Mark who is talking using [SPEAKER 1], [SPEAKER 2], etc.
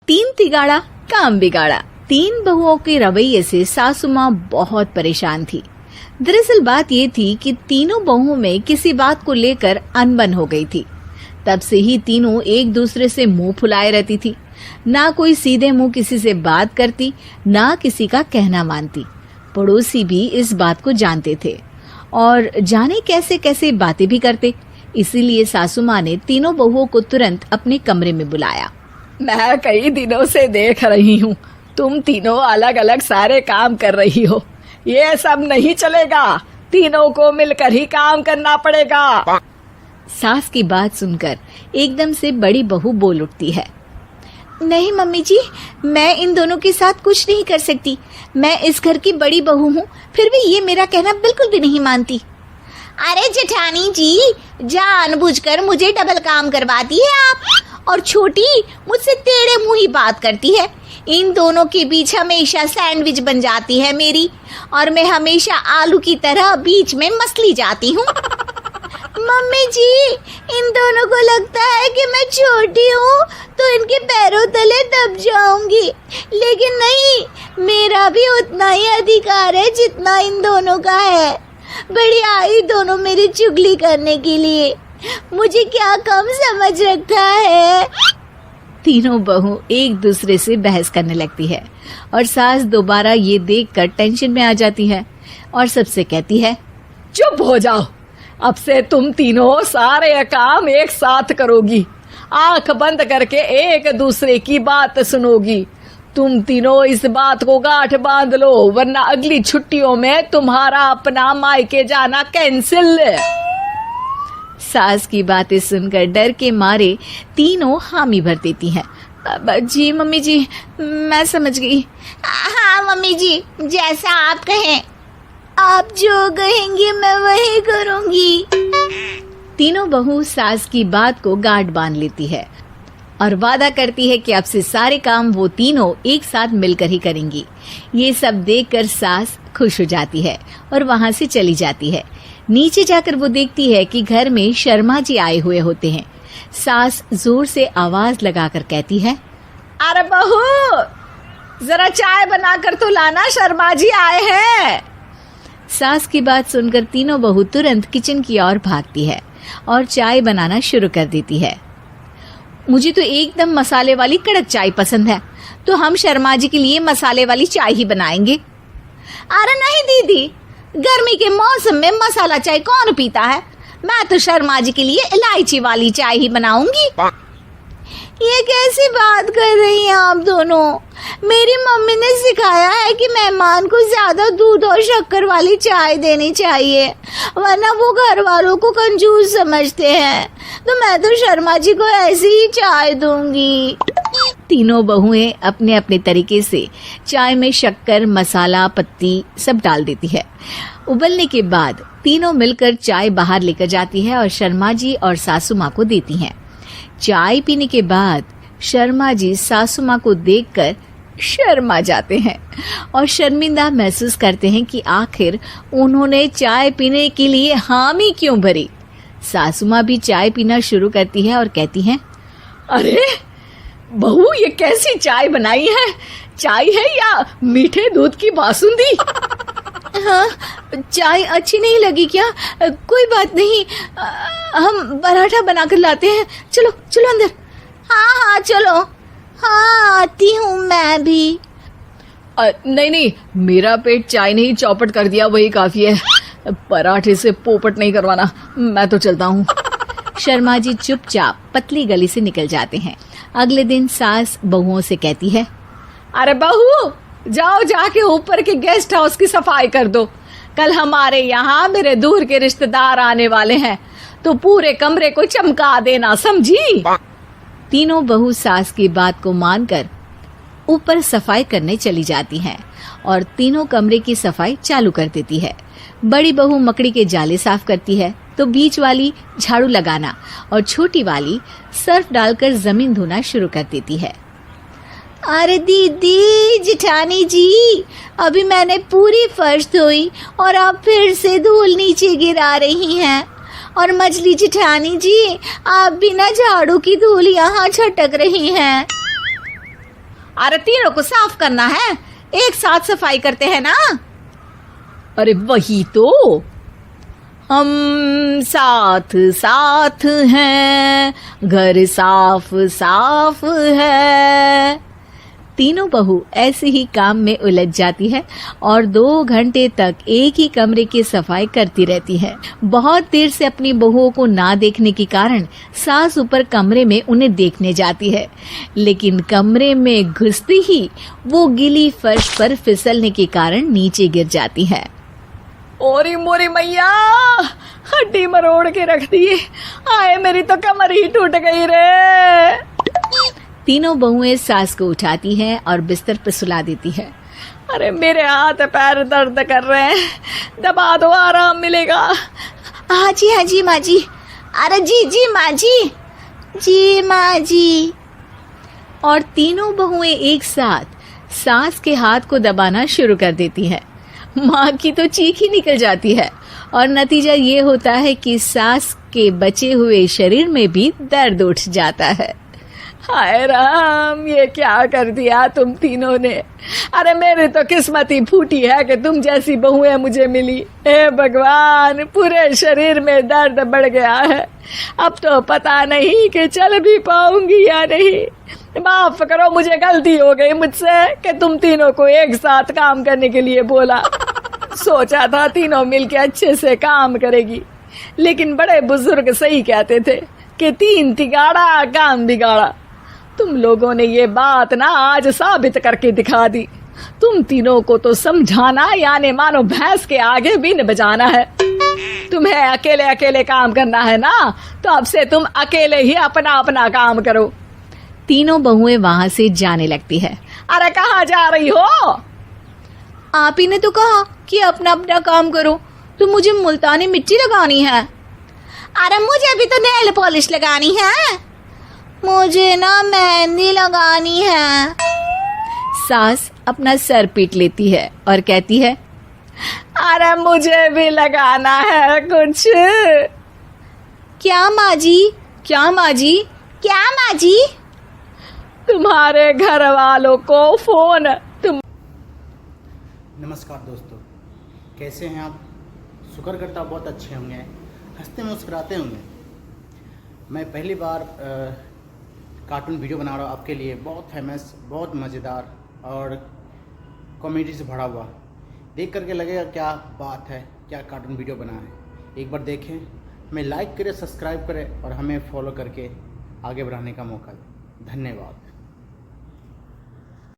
[SPEAKER 1] तीन तिगाड़ा काम बिगाड़ा। तीन बहुओं के रवैये से सासू माँ बहुत परेशान थी। दरअसल बात ये थी कि तीनों बहुओं में किसी बात को लेकर अनबन हो गई थी। तब से ही तीनों एक दूसरे से मुंह फुलाए रहती थी। ना कोई सीधे मुंह किसी से बात करती, ना किसी का कहना मानती। पड़ोसी भी इस बात को जानते थे और जाने कैसे कैसे बातें भी करते। इसीलिए सासू माँ ने तीनों बहुओं को तुरंत अपने कमरे में बुलाया।
[SPEAKER 2] मैं कई दिनों से देख रही हूँ, तुम तीनों अलग अलग सारे काम कर रही हो। ये सब नहीं चलेगा, तीनों को मिलकर ही काम करना पड़ेगा।
[SPEAKER 1] सास की बात सुनकर एकदम से बड़ी बहू बोल उठती है। नहीं मम्मी जी, मैं इन दोनों के साथ कुछ नहीं कर सकती। मैं इस घर की बड़ी बहू हूँ, फिर भी ये मेरा कहना बिल्कुल भी नहीं मानती।
[SPEAKER 3] अरे जेठानी जी, जानबूझकर मुझे डबल काम करवाती है आप। और छोटी मुझसे टेढ़े मुंह ही बात करती है। इन दोनों के बीच हमेशा सैंडविच बन जाती है मेरी, और मैं हमेशा आलू की तरह बीच में मसली जाती हूँ। मम्मी जी, इन दोनों को लगता है कि मैं छोटी हूँ तो इनके पैरों तले दब जाऊंगी, लेकिन नहीं, मेरा भी उतना ही अधिकार है जितना इन दोनों का है। बड़ी आई दोनों मेरी चुगली करने के लिए, मुझे क्या कम समझ रखा है।
[SPEAKER 1] तीनों बहू एक दूसरे से बहस करने लगती है और सास दोबारा ये देखकर टेंशन में आ जाती है और सबसे कहती है,
[SPEAKER 2] चुप हो जाओ, अब से तुम तीनों सारे काम एक साथ करोगी, आंख बंद करके एक दूसरे की बात सुनोगी। तुम तीनों इस बात को गांठ बांध लो, वरना अगली छुट्टियों में तुम्हारा अपना मायके जाना कैंसिल।
[SPEAKER 1] सास की बातें सुनकर डर के मारे तीनों हामी भर देती हैं। जी मम्मी जी, मैं समझ गई।
[SPEAKER 3] हाँ मम्मी जी, जैसा आप कहें। आप जो कहेंगी मैं वही करूंगी।
[SPEAKER 1] तीनों बहू सास की बात को गांठ बांध लेती है और वादा करती है कि अब से सारे काम वो तीनों एक साथ मिलकर ही करेंगी। ये सब देखकर सास खुश हो जाती है और वहां से चली जाती है। नीचे जाकर वो देखती है कि घर में शर्मा जी आए हुए होते हैं। सास जोर से आवाज लगाकर कहती है,
[SPEAKER 2] अरे बहू, जरा चाय बनाकर तो लाना, शर्मा जी आए हैं।
[SPEAKER 1] सास की बात सुनकर तीनों बहू तुरंत किचन की ओर भागती है और चाय बनाना शुरू कर देती है। मुझे तो एकदम मसाले वाली कड़क चाय पसंद है, तो हम शर्मा जी के लिए मसाले वाली चाय ही बनाएंगे।
[SPEAKER 3] अरे नहीं दीदी, गर्मी के मौसम में मसाला चाय कौन पीता है? मैं तो शर्मा जी के लिए इलायची वाली चाय ही बनाऊंगी। ये कैसी बात कर रही हैं आप दोनों? मेरी मम्मी ने सिखाया है कि मेहमान को ज्यादा दूध और शक्कर वाली चाय देनी चाहिए, वरना वो घर वालों को कंजूस समझते हैं। तो मैं तो शर्मा जी को ऐसी ही चाय दूंगी।
[SPEAKER 1] तीनों बहुएं अपने अपने तरीके से चाय में शक्कर, मसाला, पत्ती सब डाल देती है। उबलने के बाद तीनों मिलकर चाय बाहर लेकर जाती है और शर्मा जी और सासू माँ को देती हैं। चाय पीने के बाद शर्मा जी सासू माँ को देखकर शर्मा जाते हैं और शर्मिंदा महसूस करते हैं कि आखिर उन्होंने चाय पीने के लिए हामी क्यों भरी। सासू माँ भी चाय पीना शुरू करती है और कहती हैं,
[SPEAKER 2] अरे बहू, ये कैसी चाय बनाई है? चाय है या मीठे दूध की बासुंदी?
[SPEAKER 1] हाँ, चाय अच्छी नहीं लगी क्या? कोई बात नहीं, हम पराठा बनाकर लाते हैं। चलो चलो अंदर।
[SPEAKER 3] हाँ चलो। हाँ, आती हूँ मैं भी।
[SPEAKER 2] नहीं नहीं, मेरा पेट चाय ने ही चौपट कर दिया, वही काफी है। पराठे से पोपट नहीं करवाना, मैं तो चलता हूँ।
[SPEAKER 1] शर्मा जी चुपचाप पतली गली से निकल जाते हैं। अगले दिन सास बहुओं से कहती है,
[SPEAKER 2] अरे बहू, जाओ जाके ऊपर के गेस्ट हाउस की सफाई कर दो। कल हमारे यहाँ मेरे दूर के रिश्तेदार आने वाले हैं, तो पूरे कमरे को चमका देना, समझी?
[SPEAKER 1] तीनों बहू सास की बात को मानकर ऊपर सफाई करने चली जाती हैं और तीनों कमरे की सफाई चालू कर देती है। बड़ी बहू मकड़ी के जाले साफ करती है, तो बीच वाली झाड़ू लगाना और छोटी वाली सर्फ डालकर जमीन धोना शुरू कर देती है।
[SPEAKER 3] अरे दीदी, जेठानी जी, अभी मैंने पूरी फर्श धोई और आप फिर से धूल नीचे गिरा रही हैं। और मछली जेठानी जी, आप बिना झाड़ू की धूल यहाँ छटक रही हैं। अरे तीनों को साफ करना है, एक साथ सफाई करते हैं ना।
[SPEAKER 2] अरे वही तो, हम साथ साथ हैं, घर साफ साफ है।
[SPEAKER 1] तीनों बहू ऐसे ही काम में उलझ जाती है और 2 घंटे तक एक ही कमरे की सफाई करती रहती है। बहुत देर से अपनी बहुओं को ना देखने के कारण सास ऊपर कमरे में उन्हें देखने जाती है, लेकिन कमरे में घुसती ही वो गीली फर्श पर फिसलने के कारण नीचे गिर जाती है।
[SPEAKER 2] ओरी मोरी मैया, हड्डी मरोड़ के रख दी। आए मेरी तो कमर ही टूट गई रे।
[SPEAKER 1] तीनों बहुएं सास को उठाती हैं और बिस्तर पर सुला देती है।
[SPEAKER 2] अरे मेरे हाथ पैर दर्द कर रहे हैं, दबा दो आराम मिलेगा।
[SPEAKER 3] हाँ जी माँ जी। अरे जी माँ जी माँ जी।
[SPEAKER 1] और तीनों बहुएं एक साथ सास के हाथ को दबाना शुरू कर देती है। माँ की तो चीख ही निकल जाती है और नतीजा ये होता है कि सास के बचे हुए शरीर में भी दर्द उठ जाता है।
[SPEAKER 2] हाय राम, ये क्या कर दिया तुम तीनों ने। अरे मेरी तो किस्मत ही फूटी है कि तुम जैसी बहुएं मुझे मिली। हे भगवान, पूरे शरीर में दर्द बढ़ गया है। अब तो पता नहीं कि चल भी पाऊंगी या नहीं। माफ करो, मुझे गलती हो गई मुझसे कि तुम तीनों को एक साथ काम करने के लिए बोला। सोचा था तीनों मिलके अच्छे से काम करेगी, लेकिन बड़े बुजुर्ग सही कहते थे कि 3 तिगाड़ा काम बिगाड़ा। तुम लोगों ने ये बात ना आज साबित करके दिखा दी। तुम तीनों को तो समझाना यानी मानो भैंस के आगे बीन बजाना है। तुम्हें अकेले अकेले काम करना है ना, तो अब से तुम अकेले ही अपना अपना काम करो।
[SPEAKER 1] तीनों बहुएं वहां से जाने लगती है।
[SPEAKER 2] अरे कहाँ जा रही हो?
[SPEAKER 3] आप ही ने तो कहा कि अपना अपना काम तो मुझे मुल्तानी मिट्टी लगानी है। अरे मुझे भी तो नेल पॉलिश लगानी है, मुझे ना मेहंदी लगानी है।
[SPEAKER 1] सास अपना सर पीट लेती है और कहती है,
[SPEAKER 2] अरे मुझे भी लगाना है कुछ।
[SPEAKER 3] क्या माँ जी? क्या माँ जी? क्या माँ जी?
[SPEAKER 2] तुम्हारे घर वालों को फोन।
[SPEAKER 4] नमस्कार दोस्तों, कैसे हैं आप? शुक्र करता हूँ बहुत अच्छे होंगे, हंसते मुस्कुराते होंगे। मैं पहली बार कार्टून वीडियो बना रहा हूँ आपके लिए, बहुत फेमस, बहुत मज़ेदार और कॉमेडी से भरा हुआ। देख करके लगेगा क्या बात है, क्या कार्टून वीडियो बना है। एक बार देखें, हमें लाइक करें, सब्सक्राइब करें और हमें फॉलो करके आगे बढ़ाने का मौका दें। धन्यवाद।